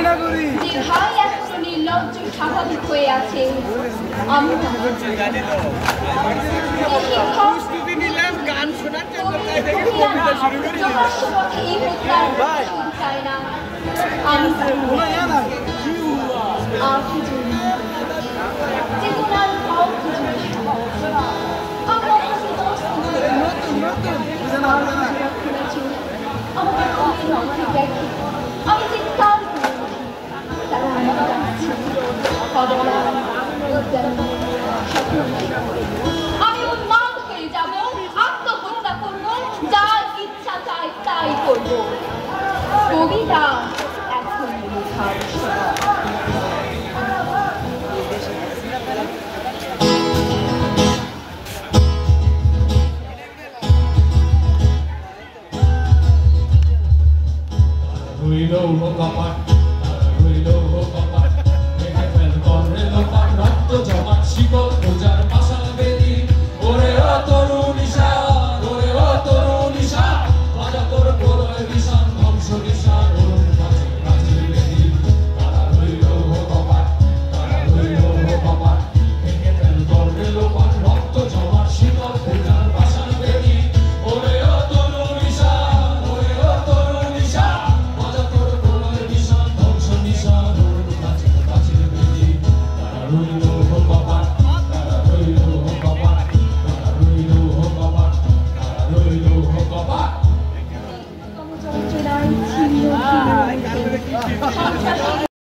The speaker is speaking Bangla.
যে ভাই এখনো নির্লজ্জ স্বাভাবিক হয়ে আছে আমি গান শোনার জন্য চাই না আমি চেতনার আমি চিৎকার আমি উন্মাদ হয়ে যাব আত্মহত্যা করবো যার ইচ্ছা চাই তাই করবো কবিতা এখন লেখার